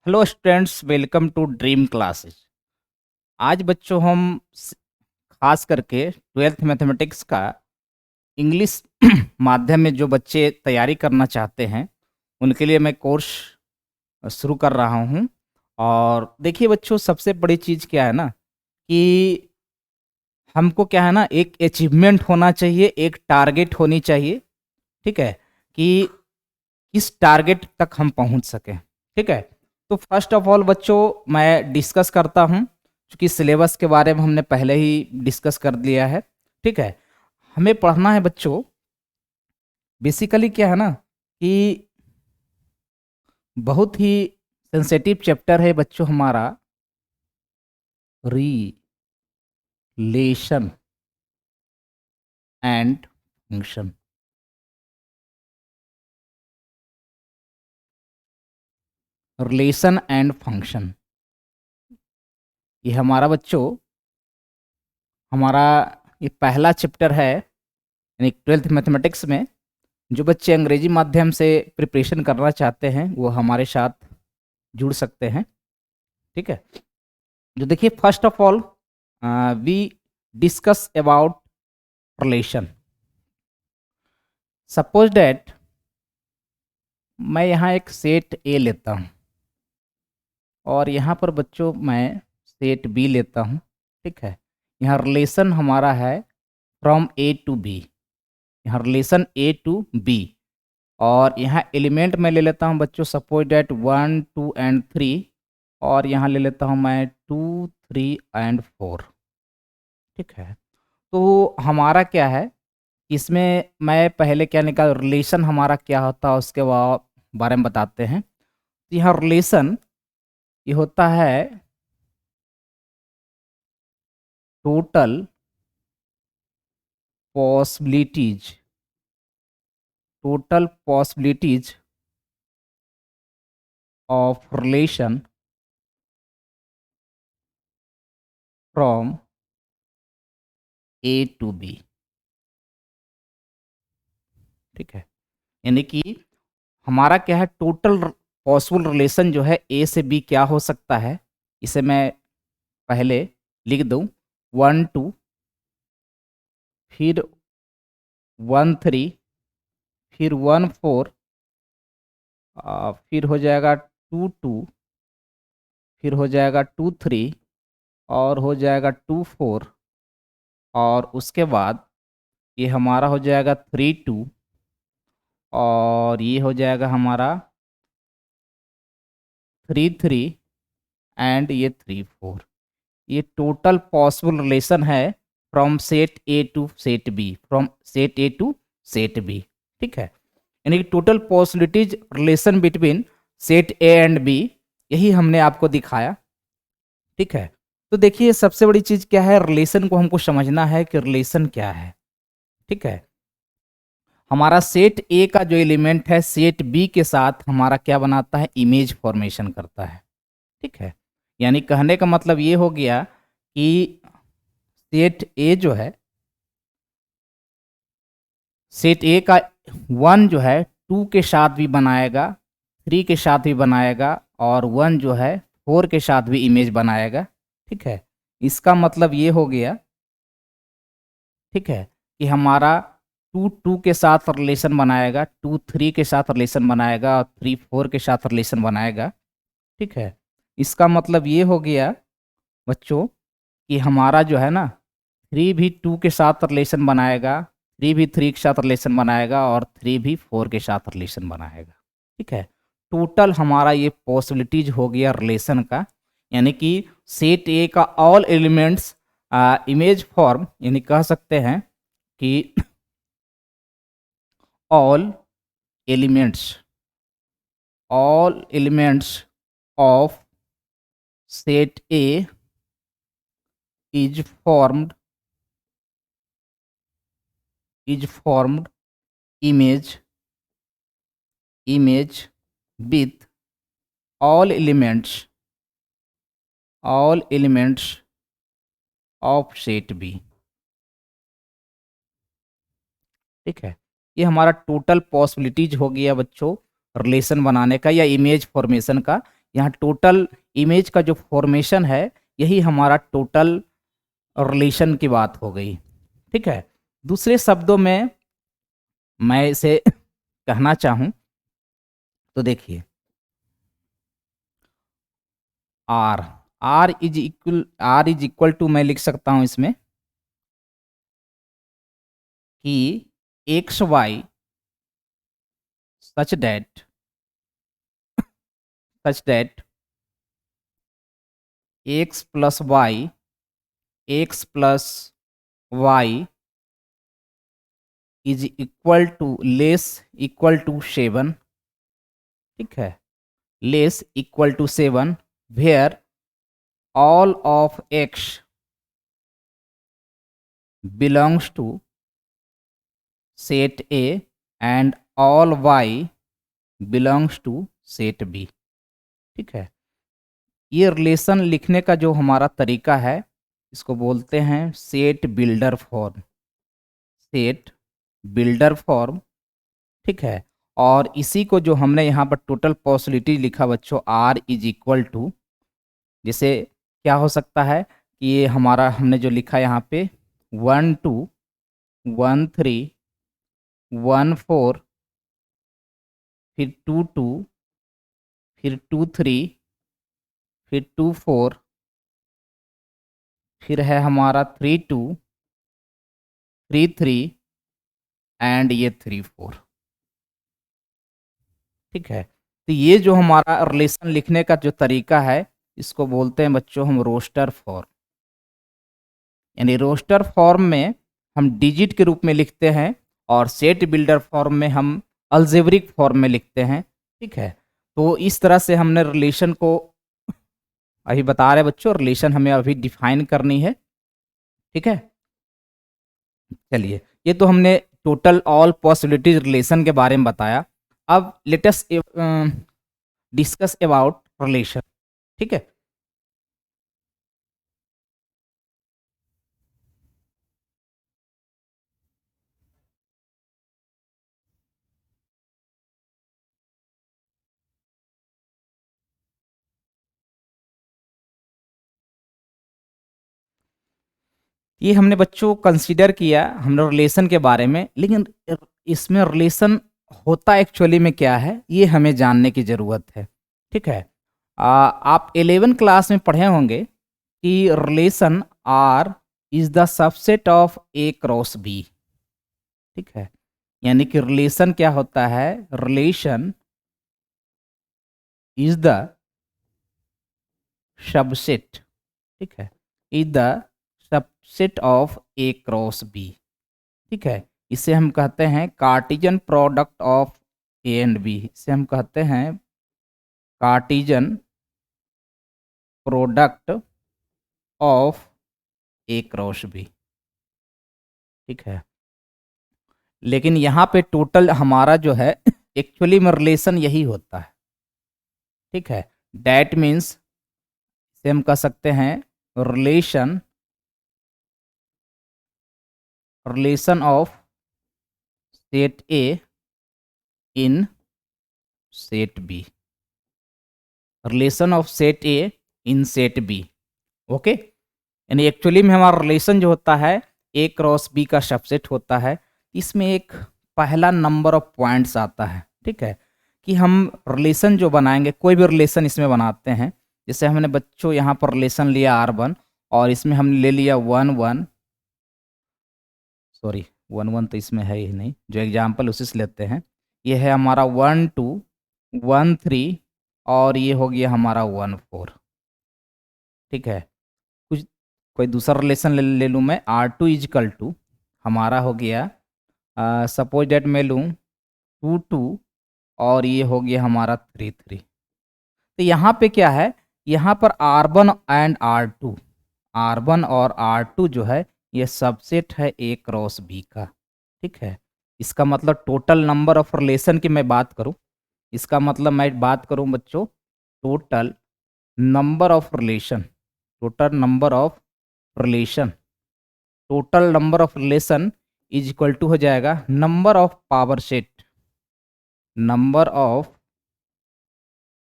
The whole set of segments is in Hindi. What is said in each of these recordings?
Hello students, welcome to Dream Classes. आज बच्चों हम खास करके ट्वेल्थ मैथमेटिक्स का इंग्लिश माध्यम में जो बच्चे तैयारी करना चाहते हैं उनके लिए मैं कोर्स शुरू कर रहा हूँ। और देखिए बच्चों, सबसे बड़ी चीज़ क्या है ना कि हमको क्या है ना, एक अचीवमेंट होना चाहिए, एक टारगेट होनी चाहिए। ठीक है कि किस टारगेट तक हम पहुंच सकें। ठीक है, तो फर्स्ट ऑफ ऑल बच्चों मैं डिस्कस करता हूं, क्योंकि सिलेबस के बारे में हमने पहले ही डिस्कस कर लिया है। ठीक है, हमें पढ़ना है बच्चों, बेसिकली क्या है ना कि बहुत ही सेंसिटिव चैप्टर है बच्चों हमारा, relation and function. Relation and function, ये हमारा बच्चों, हमारा ये पहला चैप्टर है यानी ट्वेल्थ मैथमेटिक्स में। जो बच्चे अंग्रेजी माध्यम से प्रिपरेशन करना चाहते हैं वो हमारे साथ जुड़ सकते हैं। ठीक है, जो देखिए first of all we discuss about relation. Suppose that मैं यहाँ एक सेट ए लेता हूँ और यहाँ पर बच्चों मैं सेट बी लेता हूँ। ठीक है, यहाँ रिलेशन हमारा है फ्रॉम ए टू बी, यहाँ रिलेशन ए टू बी। और यहाँ एलिमेंट मैं ले लेता हूँ बच्चों, सपोज डैट 1 2 and 3, और यहाँ ले लेता हूँ मैं 2 3 and 4। ठीक है, तो हमारा क्या है, इसमें मैं पहले क्या निकाल, रिलेशन हमारा क्या होता है उसके बारे में बताते हैं। तो यहाँ रिलेशन ये होता है total possibilities, total possibilities of relation from A to B. ठीक है, यानी कि हमारा क्या है, टोटल पॉसिबल रिलेशन जो है ए से बी क्या हो सकता है, इसे मैं पहले लिख दूं, 1 2, फिर 1 3, फिर 1 4, फिर हो जाएगा 2 2, फिर हो जाएगा 2 3, और हो जाएगा 2 4, और उसके बाद ये हमारा हो जाएगा 3 2, और ये हो जाएगा हमारा 3 3, एंड ये 3 4। ये टोटल पॉसिबल रिलेशन है from set A to set B, from set A to set B. ठीक है, यानी कि total possibilities relation between set A and B, यही हमने आपको दिखाया। ठीक है, तो देखिए सबसे बड़ी चीज क्या है, रिलेशन को हमको समझना है कि रिलेशन क्या है। ठीक है, हमारा सेट ए का जो एलिमेंट है सेट बी के साथ हमारा क्या बनाता है, इमेज फॉर्मेशन करता है। ठीक है, यानी कहने का मतलब ये हो गया कि सेट ए जो है, सेट ए का 1 जो है 2 के साथ भी बनाएगा, 3 के साथ भी बनाएगा, और 1 जो है 4 के साथ भी इमेज बनाएगा। ठीक है, इसका मतलब ये हो गया, ठीक है, कि हमारा 2 2 के साथ रिलेशन बनाएगा, 2 3 के साथ रिलेशन बनाएगा, और 3 4 के साथ रिलेशन बनाएगा। ठीक है, इसका मतलब ये हो गया बच्चों कि हमारा जो है ना, 3 भी 2 के साथ रिलेशन बनाएगा, 3 भी 3 के साथ रिलेशन बनाएगा, और 3 भी 4 के साथ रिलेशन बनाएगा। ठीक है, टोटल हमारा ये पॉसिबिलिटीज हो गया रिलेशन का, यानी कि सेट ए का ऑल एलिमेंट्स इमेज फॉर्म, यानी कह सकते हैं कि all elements, all elements of set A is formed, is formed image, image with all elements, all elements of set B। ठीक है, ये हमारा टोटल पॉसिबिलिटीज हो गया बच्चों रिलेशन बनाने का या इमेज फॉर्मेशन का, यहाँ टोटल इमेज का जो फॉर्मेशन है यही हमारा टोटल रिलेशन की बात हो गई। ठीक है, दूसरे शब्दों में मैं इसे कहना चाहूँ तो देखिए, R R is equal to मैं लिख सकता हूँ इसमें कि x Y such that x plus Y is equal to 7। ठीक है, less equal to 7 where all of x belongs to set A and all y belongs to set B। ठीक है, ये रिलेशन लिखने का जो हमारा तरीका है इसको बोलते हैं set builder form. Set builder form, ठीक है। और इसी को जो हमने यहाँ पर टोटल पॉसिबिलिटी लिखा बच्चों, r इज इक्वल टू, जैसे क्या हो सकता है कि ये हमारा हमने जो लिखा यहाँ पे 1 2 1 3 1 4, फिर 2 2, फिर 2 3, फिर 2 4, फिर है हमारा 3 2 3 3 एंड ये 3 4। ठीक है, तो ये जो हमारा रिलेशन लिखने का जो तरीका है इसको बोलते हैं बच्चों हम रोस्टर फॉर्म। यानी रोस्टर फॉर्म में हम डिजिट के रूप में लिखते हैं और सेट बिल्डर फॉर्म में हम अलजेब्रिक फॉर्म में लिखते हैं। ठीक है, तो इस तरह से हमने रिलेशन को अभी बता रहे बच्चों, रिलेशन हमें अभी डिफाइन करनी है। ठीक है, चलिए, ये तो हमने टोटल ऑल पॉसिबिलिटीज रिलेशन के बारे में बताया। अब let us discuss about relation. ठीक है, ये हमने बच्चों कंसीडर किया हमने रिलेशन के बारे में, लेकिन इसमें रिलेशन होता एक्चुअली में क्या है ये हमें जानने की ज़रूरत है। ठीक है, आप 11 क्लास में पढ़े होंगे कि relation R is the subset of A cross B. ठीक है, यानी कि रिलेशन क्या होता है, रिलेशन इज द सबसेट, ठीक है, is the subset of A cross B. ठीक है, इसे हम कहते हैं Cartesian product of A and B. इसे हम कहते हैं Cartesian product of A cross B. ठीक है, लेकिन यहाँ पे टोटल हमारा जो है एक्चुअली में रिलेशन यही होता है। ठीक है, डैट मीन्स इसे हम कह सकते हैं relation of set A in set B. Relation of set A in set B. Okay, यानी एक्चुअली में हमारा रिलेशन जो होता है ए क्रॉस बी का सबसेट होता है। इसमें एक पहला नंबर ऑफ पॉइंट्स आता है। ठीक है, कि हम रिलेशन जो बनाएंगे, कोई भी रिलेशन इसमें बनाते हैं, जैसे हमने बच्चों यहाँ पर रिलेशन लिया R1 और इसमें हमने ले लिया 1 1, सॉरी 1 1 तो इसमें है ही नहीं, जो एग्जाम्पल उसी से लेते हैं। ये है हमारा 1 2 1 3 और ये हो गया हमारा 1 4। ठीक है, कुछ कोई दूसरा रिलेशन ले लूँ मैं, R2 इजकल टू हमारा हो गया, सपोज डेट मैं लूँ 2 2 और ये हो गया हमारा 3 3। तो यहाँ पे क्या है, यहाँ पर R1 एंड R1 और R2 जो है ये सबसेट है ए क्रॉस बी का। ठीक है, इसका मतलब टोटल नंबर ऑफ रिलेशन की मैं बात करूँ, इसका मतलब मैं बात करूँ बच्चों total number of relation, total number of relation, total number of relation is equal to हो जाएगा number of power set, number of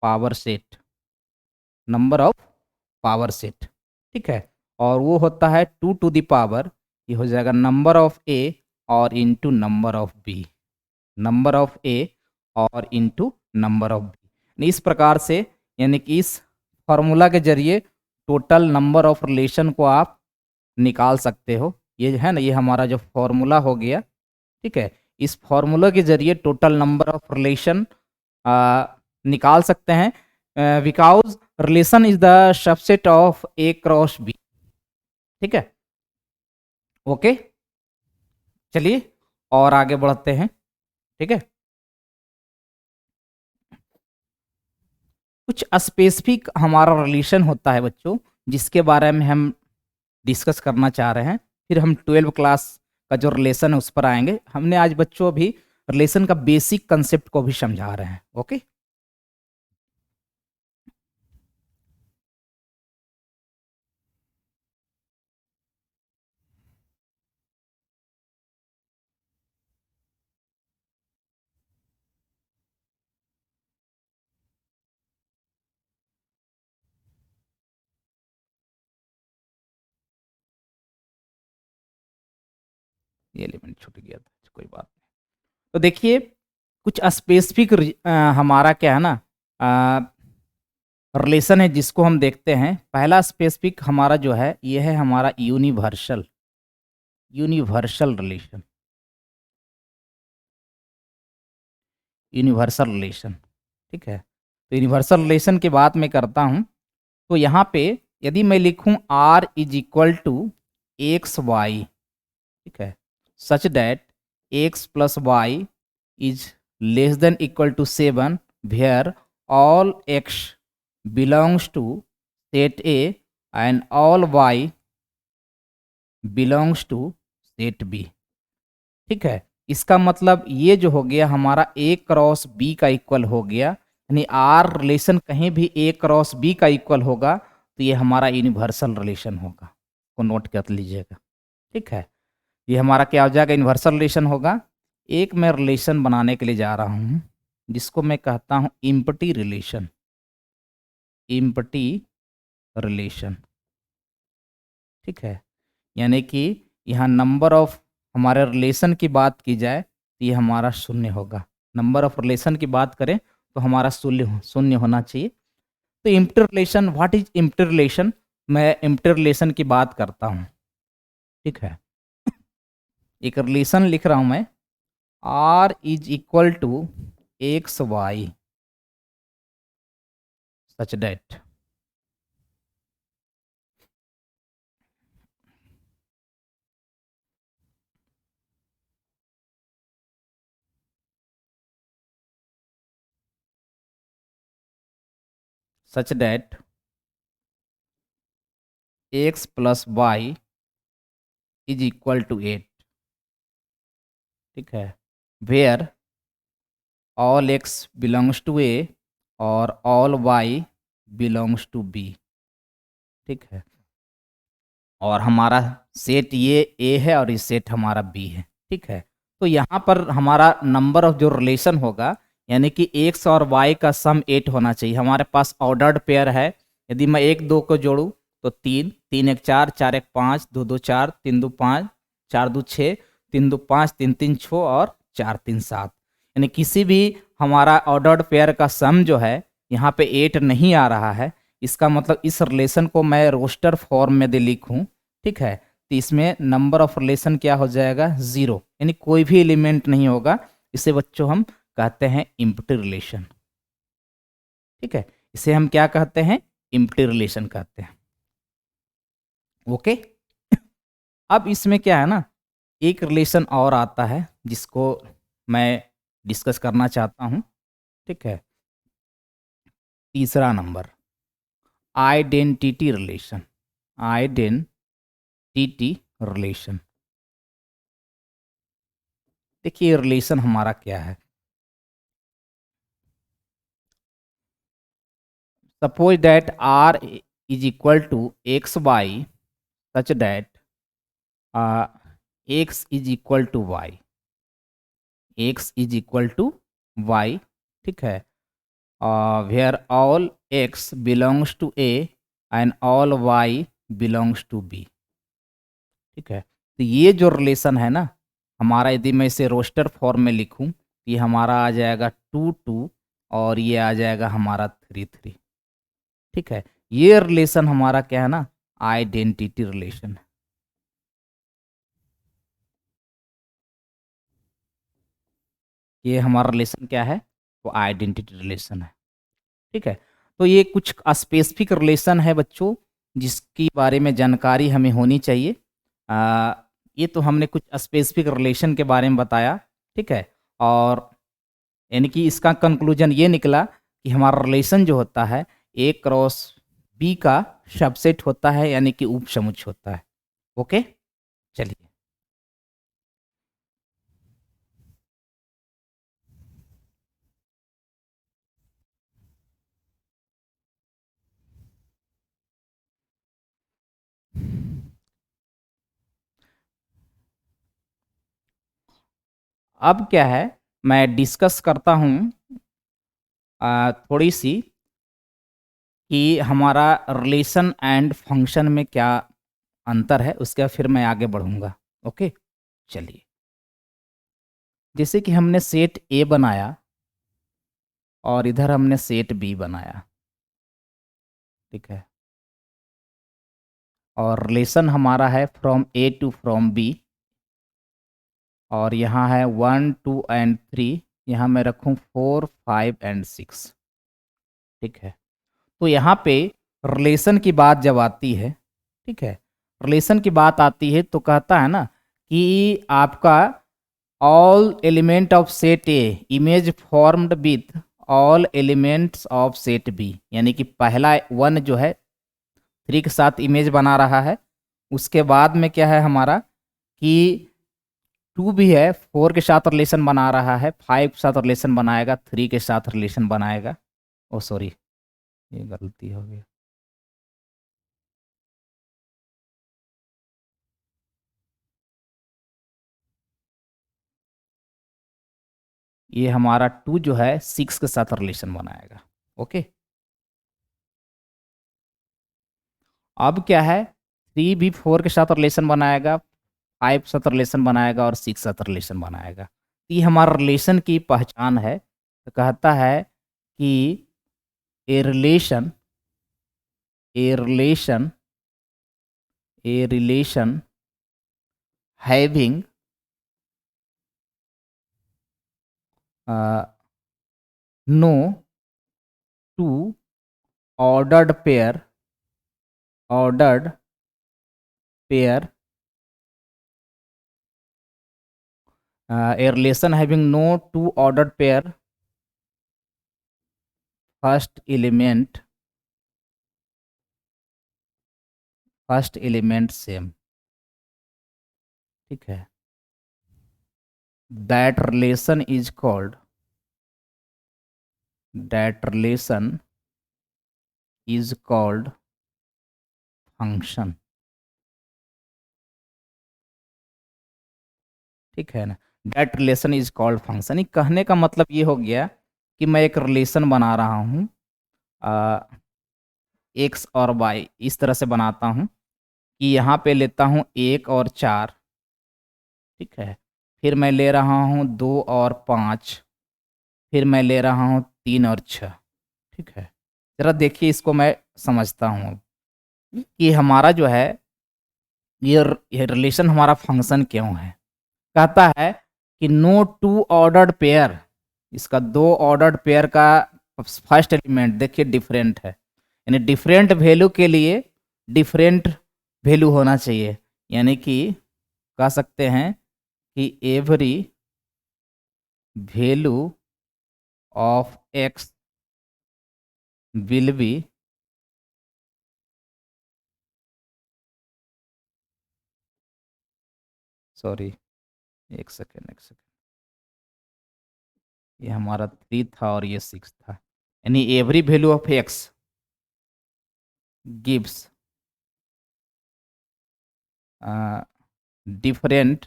power set. Number of power set, ठीक है। और वो होता है 2 टू द पावर, ये हो जाएगा नंबर ऑफ ए और into number of B, number of A और इंटू नंबर ऑफ बी। इस प्रकार से यानी कि इस फॉर्मूला के जरिए टोटल नंबर ऑफ रिलेशन को आप निकाल सकते हो। ये है ना, ये हमारा जो फॉर्मूला हो गया, ठीक है। इस फॉर्मूला के जरिए टोटल नंबर ऑफ रिलेशन निकाल सकते हैं, because relation is the subset of A cross B, ठीक है। ओके, चलिए और आगे बढ़ते हैं, ठीक है। कुछ स्पेसिफिक हमारा रिलेशन होता है बच्चों, जिसके बारे में हम डिस्कस करना चाह रहे हैं। फिर हम 12 क्लास का जो रिलेशन है उस पर आएंगे। हमने आज बच्चों अभी रिलेशन का बेसिक कंसेप्ट को भी समझा रहे हैं। ओके, ये एलिमेंट छूट गया था, कोई बात नहीं। तो देखिए कुछ स्पेसिफिक हमारा क्या है ना रिलेशन है जिसको हम देखते हैं। पहला स्पेसिफिक हमारा जो है ये है हमारा universal, universal relation, universal relation, ठीक है। तो यूनिवर्सल रिलेशन की बात मैं करता हूँ। तो यहाँ पे यदि मैं लिखूँ R is equal to x y, ठीक है, such that x plus Y is less than equal to 7, where all x belongs to set A and all y belongs to set B, ठीक है। इसका मतलब ये जो हो गया हमारा A क्रॉस B का इक्वल हो गया, यानी R रिलेशन कहीं भी A क्रॉस B का इक्वल होगा तो ये हमारा यूनिवर्सल रिलेशन होगा, को नोट कर लीजिएगा, ठीक है। ये हमारा क्या हो जाएगा, यूनिवर्सल रिलेशन होगा। एक मैं रिलेशन बनाने के लिए जा रहा हूँ जिसको मैं कहता हूँ इम्पटी रिलेशन, इम्पटी रिलेशन, ठीक है। यानी कि यहाँ नंबर ऑफ हमारे रिलेशन की बात की जाए तो ये हमारा शून्य होगा। नंबर ऑफ रिलेशन की बात करें तो हमारा शून्य होना चाहिए। तो empty relation, what is empty relation, मैं इम्प्टी रिलेशन की बात करता हूँ, ठीक है। एक रिलेशन लिख रहा हूँ मैं, R is equal to x Y such that such that x plus Y is equal to 8, ठीक है, where all x belongs to a और all y belongs to b, ठीक है। और हमारा सेट ये a है और ये सेट हमारा b है, ठीक है। तो यहाँ पर हमारा नंबर ऑफ जो रिलेशन होगा यानी कि x और y का सम 8 होना चाहिए। हमारे पास ऑर्डर्ड पेयर है, यदि मैं 1 2 को जोड़ूँ तो 3 3 1 4 4 1 5 2 2 4 3 2 5 4 2 6 3 2 5 3 3 6 और 4 3 7, यानी किसी भी हमारा ऑर्डर्ड पेयर का सम जो है यहाँ पे 8 नहीं आ रहा है। इसका मतलब इस रिलेशन को मैं रोस्टर फॉर्म में दे लिखूँ, ठीक है, तो इसमें नंबर ऑफ रिलेशन क्या हो जाएगा, 0, यानी कोई भी एलिमेंट नहीं होगा। इसे बच्चों हम कहते हैं इम्प्टी रिलेशन, ठीक है। इसे हम क्या कहते हैं, इम्प्टी रिलेशन कहते हैं। ओके, अब इसमें क्या है ना, एक रिलेशन और आता है जिसको मैं डिस्कस करना चाहता हूँ, ठीक है। तीसरा number, identity relation, identity relation. देखिए रिलेशन हमारा क्या है। Suppose that R is equal to x Y such that x is equal to y, x is equal to y, ठीक है। where all x belongs to A and all y belongs to B। ठीक है, तो ये जो रिलेशन है ना हमारा, यदि मैं इसे रोस्टर फॉर्म में लिखूं, ये हमारा आ जाएगा 2 2 और ये आ जाएगा हमारा 3 3। ठीक है, ये रिलेशन हमारा क्या है ना, आइडेंटिटी रिलेशन है। ये हमारा रिलेशन क्या है, वो आइडेंटिटी रिलेशन है। ठीक है, तो ये कुछ स्पेसिफिक रिलेशन है बच्चों, जिसकी बारे में जानकारी हमें होनी चाहिए। ये तो हमने कुछ स्पेसिफिक रिलेशन के बारे में बताया। ठीक है, और यानी कि इसका कंक्लूजन ये निकला कि हमारा रिलेशन जो होता है ए क्रॉस बी का सबसेट होता है, यानी कि उपसमुच्चय होता है। ओके, चलिए। अब क्या है, मैं डिस्कस करता हूँ थोड़ी सी कि हमारा रिलेशन एंड फंक्शन में क्या अंतर है, उसके बाद फिर मैं आगे बढ़ूँगा। ओके, चलिए। जैसे कि हमने सेट ए बनाया और इधर हमने सेट बी बनाया। ठीक है, और रिलेशन हमारा है from A to from B, और यहाँ है 1 2 एंड 3, यहाँ मैं रखूँ 4 5 एंड 6। ठीक है, तो यहाँ पे रिलेशन की बात जब आती है, ठीक है, रिलेशन की बात आती है तो कहता है ना कि आपका all element of set A image formed with all elements of set B, यानी कि पहला 1 जो है 3 के साथ इमेज बना रहा है, उसके बाद में क्या है हमारा कि 2 भी है, 4 के साथ रिलेशन बना रहा है, 5 के साथ रिलेशन बनाएगा, 3 के साथ रिलेशन बनाएगा। ओ सॉरी, ये गलती हो गई। ये हमारा 2 जो है 6 के साथ रिलेशन बनाएगा। ओके, अब क्या है, 3 भी 4 के साथ रिलेशन बनाएगा, 5 के साथ रिलेशन बनाएगा और 6 के साथ रिलेशन बनाएगा। तो ये हमारा रिलेशन की पहचान है। तो कहता है कि a relation a relation a relation having no two ordered pair a relation having no two ordered pair, first element same। ठीक है, that relation is called function। ठीक है ना, that relation is called function। कहने का मतलब ये हो गया कि मैं एक रिलेशन बना रहा हूँ, एक्स और वाई इस तरह से बनाता हूँ कि यहाँ पे लेता हूँ 1 और 4। ठीक है, फिर मैं ले रहा हूँ 2 और 5, फिर मैं ले रहा हूँ 3 और 6। ठीक है, ज़रा देखिए, इसको मैं समझता हूँ अब कि हमारा जो है ये रिलेशन हमारा फंक्शन क्यों है। कहता है कि नो टू ऑर्डर्ड पेयर, इसका 2 ऑर्डर्ड पेयर का फर्स्ट एलिमेंट देखिए डिफरेंट है, यानी डिफरेंट वैल्यू के लिए डिफरेंट वैल्यू होना चाहिए। यानी कि कह सकते हैं कि every value of x will be sorry, एक सेकेंड, ये हमारा 3 था और ये 6 था, यानी every value of x gives different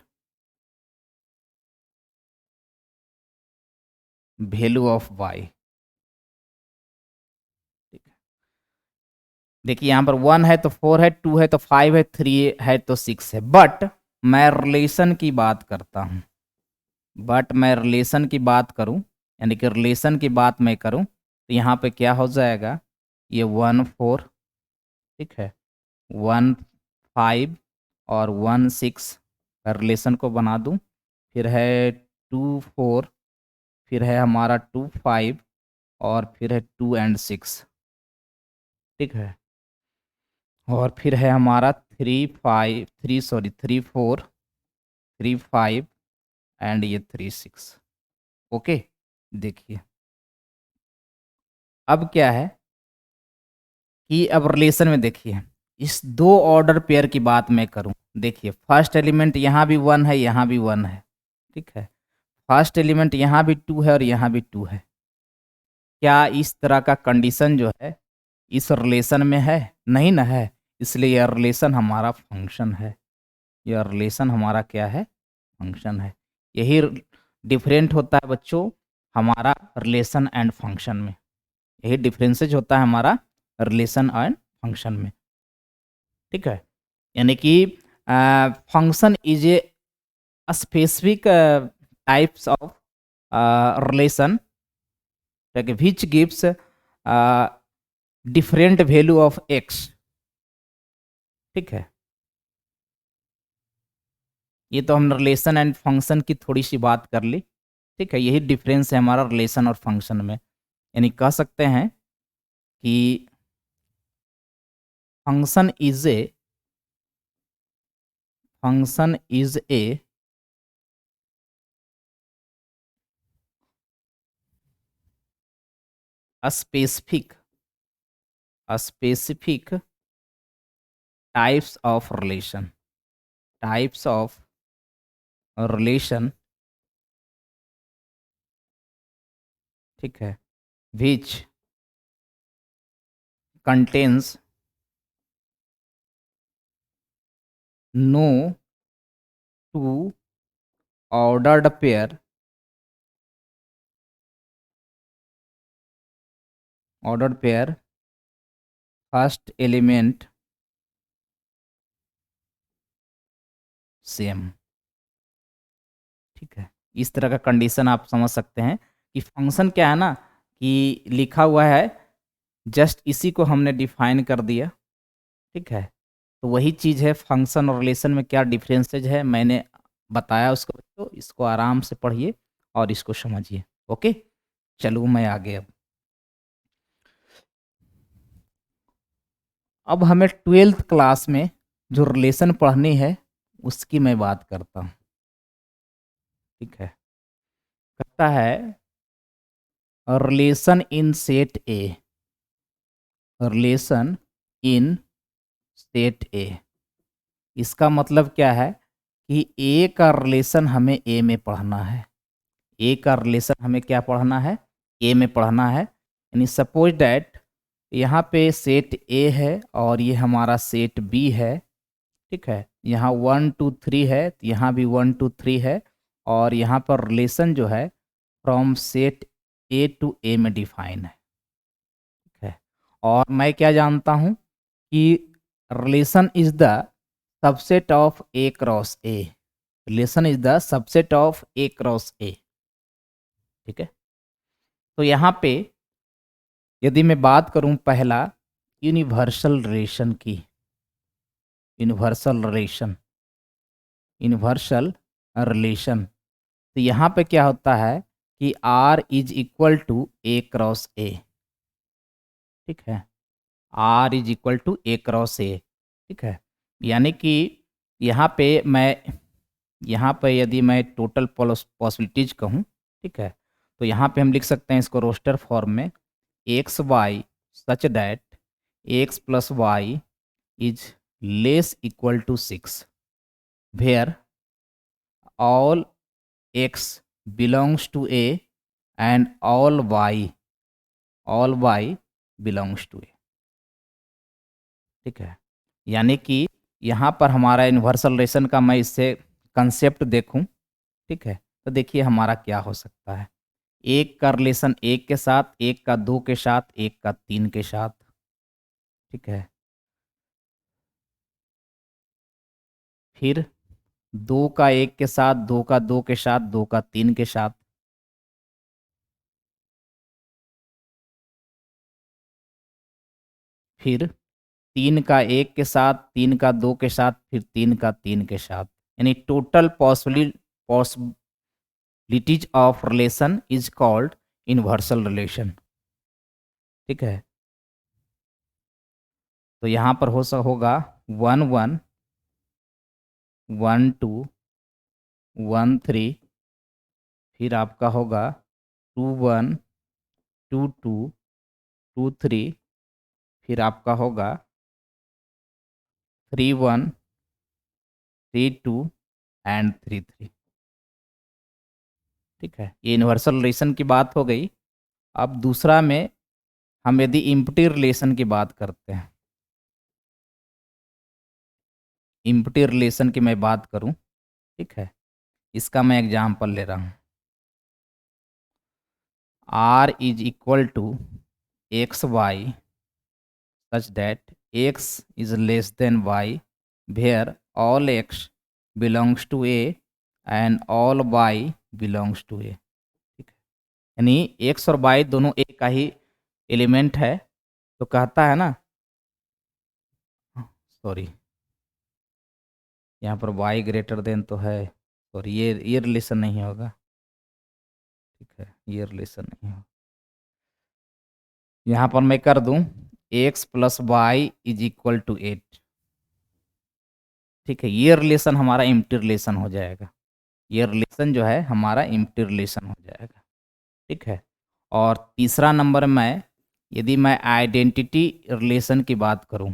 value of y. देखिए यहाँ पर 1 है तो 4 है, 2 है तो 5 है, 3 है तो 6 है। बट मैं रिलेशन की बात करता हूँ, यानी कि रिलेशन की बात मैं करूँ तो यहाँ पे क्या हो जाएगा, ये 1 4, ठीक है, 1 5 और 1 6 का रिलेशन को बना दूँ। फिर है 2 4, फिर है हमारा 2 5 और फिर है 2 एंड 6, ठीक है। और फिर है हमारा 3 4 3 5 एंड ये 3 6। ओके, देखिए अब क्या है कि अब रिलेशन में देखिए, इस दो ऑर्डर पेयर की बात मैं करूं, देखिए फर्स्ट एलिमेंट यहाँ भी 1 है, यहाँ भी 1 है, ठीक है। फर्स्ट एलिमेंट यहाँ भी 2 है और यहाँ भी 2 है। क्या इस तरह का कंडीशन जो है इस रिलेशन में है? नहीं ना है। इसलिए यह रिलेशन हमारा फंक्शन है। यह रिलेशन हमारा क्या है? फंक्शन है। यही डिफरेंट होता है बच्चों हमारा रिलेशन एंड फंक्शन में। यही डिफरेंसेज होता है हमारा रिलेशन एंड फंक्शन में, ठीक है। यानी कि function is a specific types of relation which gives different value of x, ठीक है। ये तो हम रिलेशन एंड फंक्शन की थोड़ी सी बात कर ली, ठीक है। यही डिफरेंस है हमारा रिलेशन और फंक्शन में। यानी कह सकते हैं कि function is a specific types of relation, ठीक है, which contains no two ordered pair first element same, ठीक है। इस तरह का कंडीशन आप समझ सकते हैं कि फंक्शन क्या है ना, कि लिखा हुआ है, जस्ट इसी को हमने डिफाइन कर दिया, ठीक है। तो वही चीज़ है फंक्शन और रिलेशन में क्या डिफरेंसेज है मैंने बताया उसको। बच्चों इसको आराम से पढ़िए और इसको समझिए। ओके, चलो मैं आगे। अब हमें 12th क्लास में जो रिलेशन पढ़नी है उसकी मैं बात करता हूँ, ठीक है। कहता है relation in set A, relation in set ए। इसका मतलब क्या है कि ए का रिलेशन हमें ए में पढ़ना है। ए का रिलेशन हमें क्या पढ़ना है? ए में पढ़ना है। यानी सपोज डैट यहाँ पे सेट ए है और ये हमारा सेट बी है, ठीक है। यहाँ 1 2 3 है, तो यहाँ भी 1 2 3 है। और यहाँ पर रिलेशन जो है फ्रॉम सेट ए टू ए में डिफाइन है, ठीक है। और मैं क्या जानता हूँ कि relation is the subset of A cross A. Relation is the subset of A cross A, ठीक है। तो यहाँ पे यदि मैं बात करूँ पहला यूनिवर्सल रिलेशन की, यूनिवर्सल रिलेशन, तो यहाँ पे क्या होता है कि R is equal to A cross A, ठीक है। R is equal to A cross A, ठीक है। यानी कि यहाँ पे यदि मैं टोटल पॉसिबिलिटीज कहूँ, ठीक है, तो यहाँ पे हम लिख सकते हैं इसको रोस्टर फॉर्म में X Y such that x plus Y is less equal to 6 where all X belongs to A and all Y belongs to A, ठीक है। यानी कि यहाँ पर हमारा यूनिवर्सल रिलेशन का मैं इससे कंसेप्ट देखूँ, ठीक है, तो देखिए हमारा क्या हो सकता है। एक का रिलेशन एक के साथ, एक का 2 के साथ, एक का 3 के साथ, ठीक है। फिर 2 का 1 के साथ, 2 का 2 के साथ, 2 का 3 के साथ, फिर 3 का 1 के साथ, 3 का 2 के साथ, फिर 3 का 3 के साथ, यानी total possibilities of relation is called universal relation. ठीक है, तो यहाँ पर होगा 1 1 1 2 1 3, फिर आपका होगा 2 1 2 2 2 3, फिर आपका होगा 3 1 3 2 एंड 3 3। ठीक है, ये यूनिवर्सल रिलेशन की बात हो गई। अब दूसरा में हम यदि इम्पटी रिलेशन की बात करते हैं, इम्पटी रिलेशन की मैं बात करूं, ठीक है, इसका मैं एग्जांपल ले रहा हूं। R is equal to x y such that x is less than y where all x belongs to a and all y belongs to a। ठीक है, यानी x और y दोनों एक का ही एलिमेंट है, तो कहता है ना, सॉरी यहाँ पर y ग्रेटर देन तो है, सॉरी ये रिलेशन नहीं होगा। ठीक है, ये रिलेशन नहीं होगा। यहाँ पर मैं कर दूं x plus Y is equal to 8। ठीक है, ये रिलेशन हमारा एम्प्टी रिलेशन हो जाएगा। ये रिलेशन जो है हमारा एम्प्टी रिलेशन हो जाएगा। ठीक है, और तीसरा नंबर में यदि मैं आइडेंटिटी रिलेशन की बात करूं,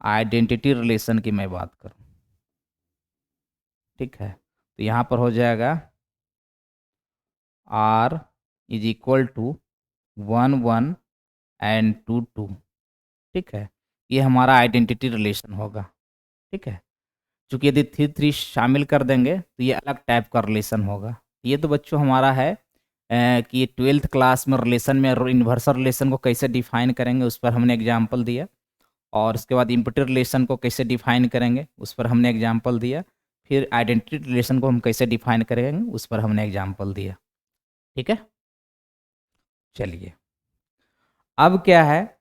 आइडेंटिटी रिलेशन की मैं बात करूं, ठीक है, तो यहाँ पर हो जाएगा R is equal to 1 1 and 2 2। ठीक है, ये हमारा आइडेंटिटी रिलेशन होगा। ठीक है, चूँकि यदि 3 3 शामिल कर देंगे तो ये अलग टाइप का रिलेशन होगा। ये तो बच्चों हमारा है कि 12th क्लास में रिलेशन में इन्वर्सल रिलेशन को कैसे डिफाइन करेंगे उस पर हमने एग्जाम्पल दिया, और उसके बाद इम्पटी रिलेशन को कैसे डिफाइन करेंगे उस पर हमने एग्जाम्पल दिया, फिर आइडेंटिटी रिलेशन को हम कैसे डिफाइन करेंगे उस पर हमने एग्जाम्पल दिया। ठीक है, चलिए अब क्या है,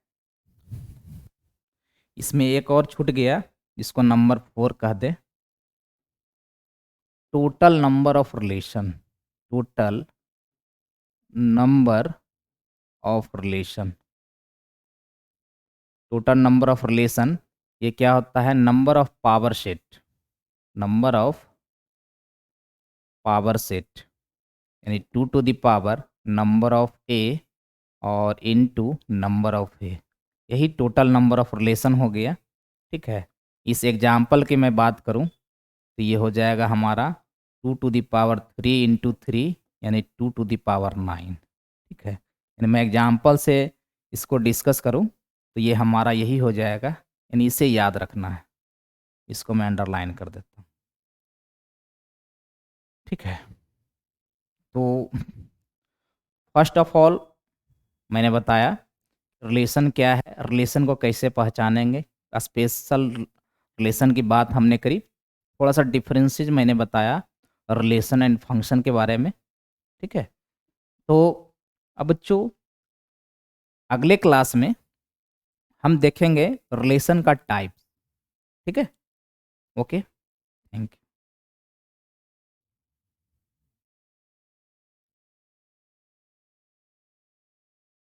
इसमें एक और छूट गया जिसको नंबर 4 कह दे, total number of relation. Total number of relation, total number of relation ये क्या होता है, number of power set, number of power set, यानी 2 to the power number of A और इनटू नंबर ऑफ ए, यही टोटल नंबर ऑफ रिलेशन हो गया। ठीक है, इस एग्जाम्पल की मैं बात करूं तो ये हो जाएगा हमारा 2 टू द पावर 3 इंटू 3, यानी 2 टू द पावर 9। ठीक है, यानी मैं एग्जाम्पल से इसको डिस्कस करूं तो ये हमारा यही हो जाएगा, यानी इसे याद रखना है, इसको मैं अंडरलाइन कर देता हूँ। ठीक है, तो फर्स्ट ऑफ ऑल मैंने बताया रिलेशन क्या है, रिलेशन को कैसे पहचानेंगे, स्पेशल रिलेशन की बात हमने करी, थोड़ा सा डिफरेंसेस मैंने बताया रिलेशन एंड फंक्शन के बारे में। ठीक है, तो अब बच्चों अगले क्लास में हम देखेंगे रिलेशन का टाइप। ठीक है, ओके, थैंक यू।